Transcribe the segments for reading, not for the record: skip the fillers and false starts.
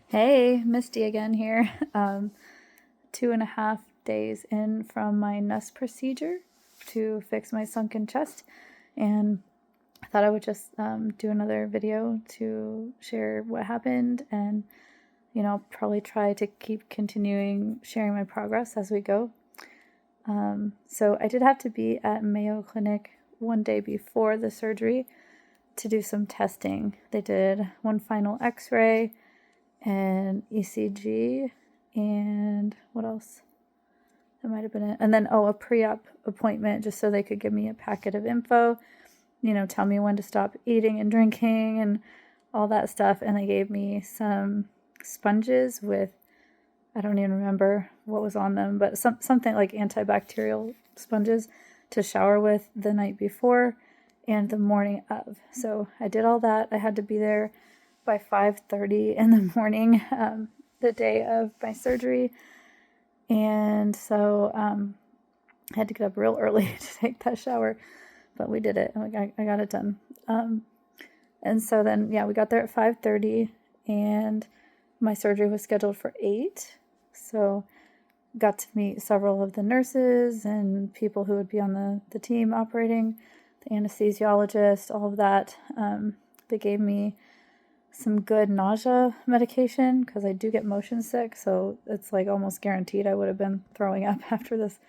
Hey, Misty again here. 2.5 days in from my Nuss procedure to fix my sunken chest, and I thought I would just do another video to share what happened, and probably try to keep continuing sharing my progress as we go. So I did have to be at Mayo Clinic one day before the surgery to do some testing. They did one final x-ray and ECG, and what else? That might have been it. And then, a pre-op appointment just so they could give me a packet of info, tell me when to stop eating and drinking and all that stuff. And they gave me some sponges with, I don't even remember what was on them, but something like antibacterial sponges to shower with the night before and the morning of. So I did all that. I had to be there by 5:30 in the morning, the day of my surgery. And so I had to get up real early to take that shower, but we did it. I got it done. And so then, we got there at 5:30, and my surgery was scheduled for 8. So got to meet several of the nurses and people who would be on the team operating, the anesthesiologist, all of that. They gave me some good nausea medication because I do get motion sick, so it's like almost guaranteed I would have been throwing up after this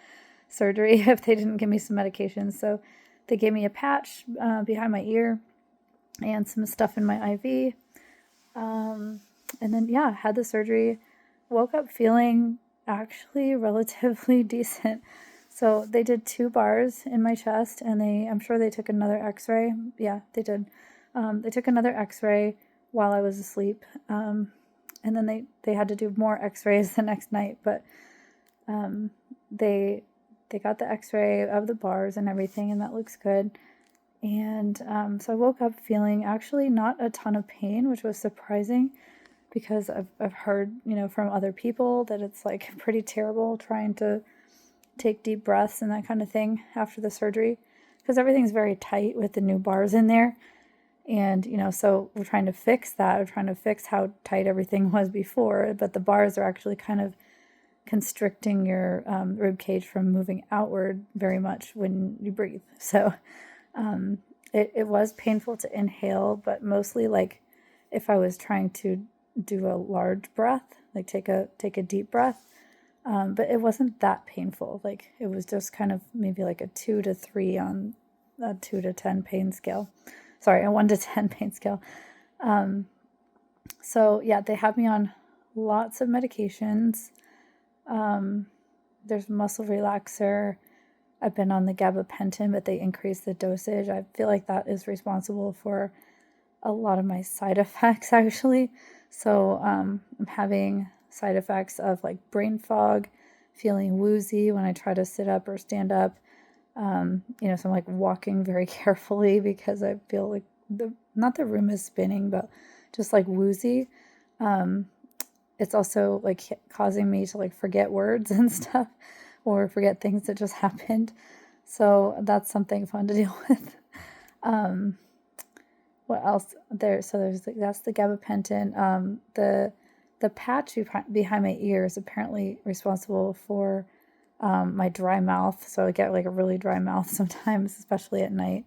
surgery if they didn't give me some medication. So they gave me a patch behind my ear and some stuff in my IV. And then, had the surgery, woke up feeling actually relatively decent. So they did 2 bars in my chest, and I'm sure they took another x-ray. Yeah, they did. They took another x-ray while I was asleep. And then they had to do more x-rays the next night, but they got the x-ray of the bars and everything, and that looks good. And so I woke up feeling actually not a ton of pain, which was surprising because I've heard, from other people that it's like pretty terrible trying to take deep breaths and that kind of thing after the surgery because everything's very tight with the new bars in there. And, so we're trying to fix that. We're trying to fix how tight everything was before, but the bars are actually kind of constricting your rib cage from moving outward very much when you breathe. So it was painful to inhale, but mostly like if I was trying to do a large breath, like take a deep breath. But it wasn't that painful. Like it was just kind of maybe like a 2 to 3 on a 2 to 10 pain scale. Sorry, a 1 to 10 pain scale. So they have me on lots of medications. There's muscle relaxer. I've been on the gabapentin, but they increased the dosage. I feel like that is responsible for a lot of my side effects, actually. So I'm having side effects of like brain fog, feeling woozy when I try to sit up or stand up. So I'm like walking very carefully because I feel like not the room is spinning, but just like woozy. It's also like causing me to like forget words and stuff or forget things that just happened. So that's something fun to deal with. What else there? So that's the gabapentin. The patch behind my ear is apparently responsible for my dry mouth. So I get like a really dry mouth sometimes, especially at night.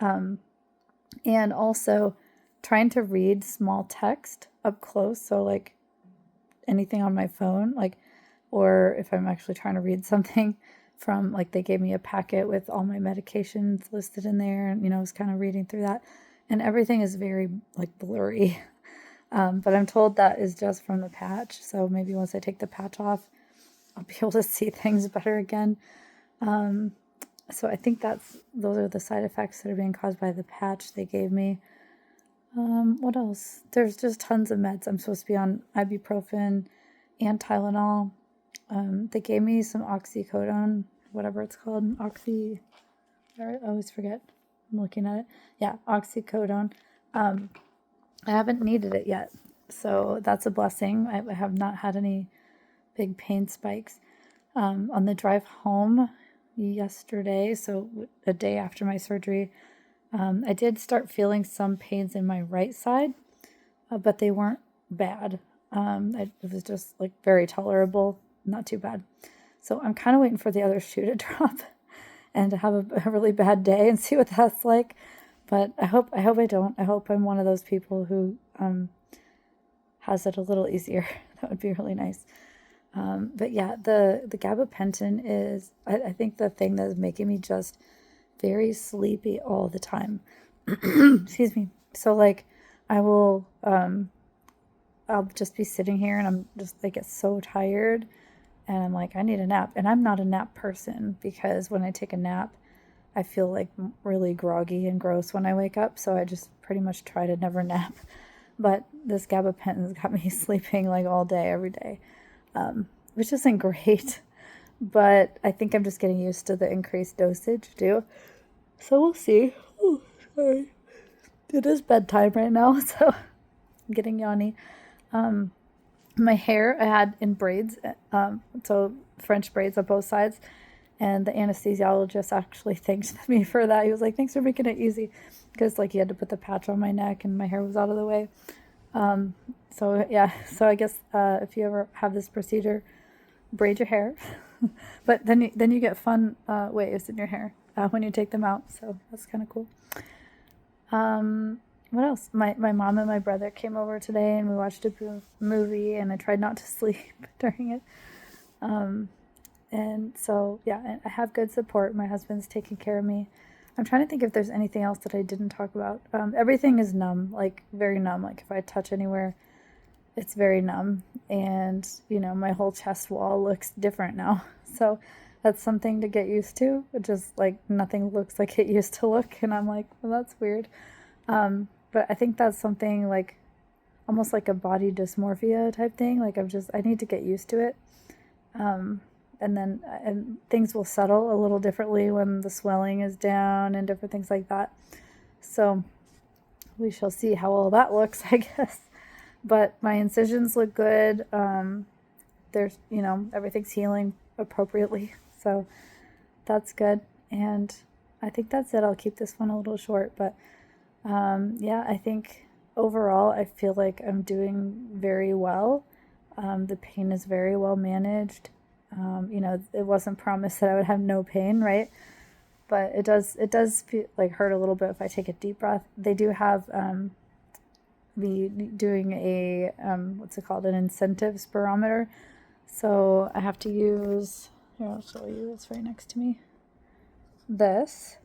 And also trying to read small text up close. So like anything on my phone, like, or if I'm actually trying to read something from, like, they gave me a packet with all my medications listed in there, and, I was kind of reading through that, and everything is very like blurry. But I'm told that is just from the patch. So maybe once I take the patch off, I'll be able to see things better again. So I think those are the side effects that are being caused by the patch they gave me. What else? There's just tons of meds. I'm supposed to be on ibuprofen and Tylenol. They gave me some oxycodone, whatever it's called. I always forget. I'm looking at it. Yeah, oxycodone. I haven't needed it yet, so that's a blessing. I have not had any big pain spikes. On the drive home yesterday, so a day after my surgery, I did start feeling some pains in my right side, but they weren't bad. It was just like very tolerable, not too bad. So I'm kind of waiting for the other shoe to drop and to have a really bad day and see what that's like. But I hope I don't. I hope I'm one of those people who has it a little easier. That would be really nice. But yeah, the gabapentin is, I think, the thing that is making me just very sleepy all the time. Excuse me. So like I will I'll just be sitting here and I'm just, I get so tired and I'm like, I need a nap. And I'm not a nap person because when I take a nap, I feel like really groggy and gross when I wake up. So I just pretty much try to never nap. But this gabapentin's got me sleeping like all day, every day, which isn't great. But I think I'm just getting used to the increased dosage too. So we'll see. Oh, sorry. It is bedtime right now, so I'm getting yawny. My hair I had in braids, so French braids on both sides, and the anesthesiologist actually thanked me for that. He was like, "Thanks for making it easy," because like he had to put the patch on my neck and my hair was out of the way. So yeah, so I guess if you ever have this procedure, braid your hair, but then you get fun waves in your hair when you take them out. So that's kind of cool. What else? My mom and my brother came over today and we watched a movie and I tried not to sleep during it. And so, yeah, I have good support. My husband's taking care of me. I'm trying to think if there's anything else that I didn't talk about. Everything is numb, like very numb. Like if I touch anywhere, it's very numb. And, you know, my whole chest wall looks different now. So that's something to get used to. It just like nothing looks like it used to look. And I'm like, well, that's weird. But I think that's something like almost like a body dysmorphia type thing. Like I need to get used to it. And things will settle a little differently when the swelling is down and different things like that. So we shall see how all that looks, I guess. But my incisions look good. There's, you know, everything's healing appropriately. So that's good. And I think that's it. I'll keep this one a little short, but yeah, I think overall I feel like I'm doing very well. The pain is very well managed. You know, it wasn't promised that I would have no pain, right? But it does feel like hurt a little bit if I take a deep breath. They do have me doing a what's it called, an incentive spirometer. So I have to use, here, I'll show you, it's right next to me, this,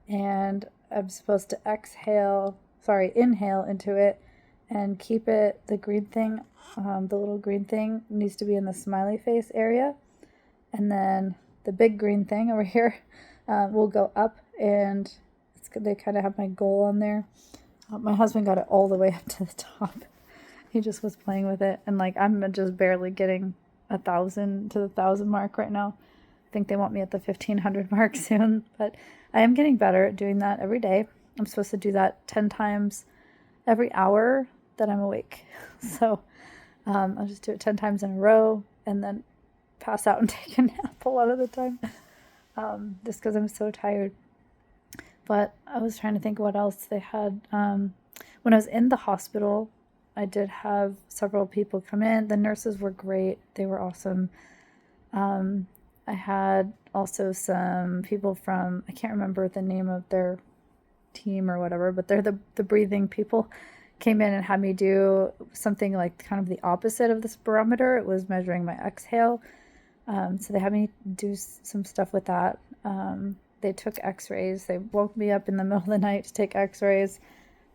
and I'm supposed to inhale into it and keep it, the green thing, the little green thing needs to be in the smiley face area. And then the big green thing over here will go up, and they kind of have my goal on there. My husband got it all the way up to the top. He just was playing with it. And like, I'm just barely getting 1,000 to the 1,000 mark right now. I think they want me at the 1,500 mark soon, but I am getting better at doing that every day. I'm supposed to do that 10 times every hour that I'm awake. So I'll just do it 10 times in a row and then pass out and take a nap a lot of the time, just because I'm so tired. But I was trying to think what else they had. When I was in the hospital, I did have several people come in. The nurses were great. They were awesome. I had also some people from, I can't remember the name of their team or whatever, but they're the breathing people, came in and had me do something like kind of the opposite of the spirometer. It was measuring my exhale. So they had me do some stuff with that. They took x-rays. They woke me up in the middle of the night to take x-rays.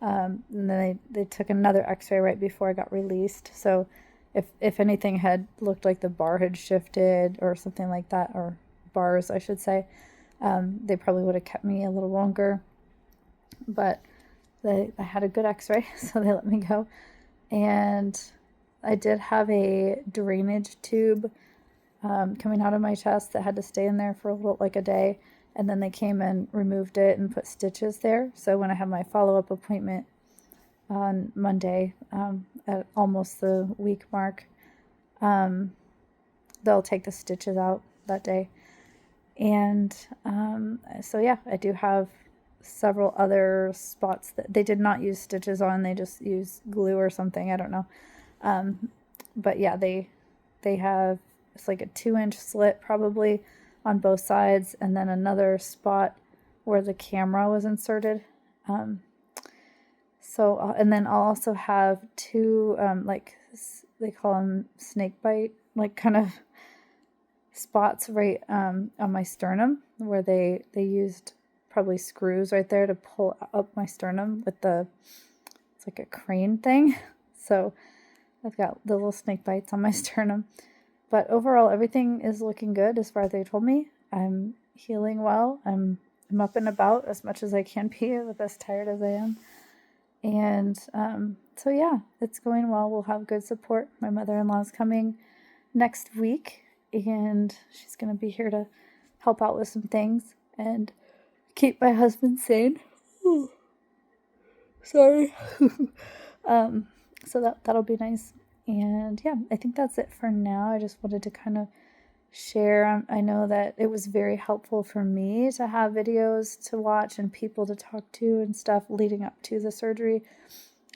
And then they took another x-ray right before I got released. So if anything had looked like the bar had shifted or something like that, or bars, I should say, they probably would have kept me a little longer. But I had a good x-ray, so they let me go. And I did have a drainage tube coming out of my chest that had to stay in there for like a day. And then they came and removed it and put stitches there. So when I have my follow-up appointment on Monday, at almost the week mark, they'll take the stitches out that day. And so yeah, I do have several other spots that they did not use stitches on. They just used glue or something. I don't know. But yeah, they have, it's like a 2-inch slit probably on both sides, and then another spot where the camera was inserted. And then I'll also have 2, like they call them snake bite, like kind of spots right on my sternum, where they used probably screws right there to pull up my sternum with it's like a crane thing. So I've got the little snake bites on my sternum. But overall, everything is looking good as far as they told me. I'm healing well. I'm up and about as much as I can be, with as tired as I am. And so yeah, it's going well. We'll have good support. My mother-in-law's coming next week, and she's going to be here to help out with some things and keep my husband sane. Sorry. So that'll be nice. And yeah, I think that's it for now. I just wanted to kind of share. I know that it was very helpful for me to have videos to watch and people to talk to and stuff leading up to the surgery.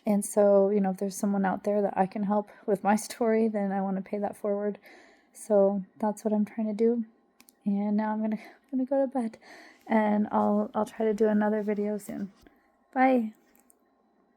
And so, if there's someone out there that I can help with my story, then I want to pay that forward. So that's what I'm trying to do. And now I'm gonna go to bed, and I'll try to do another video soon. Bye.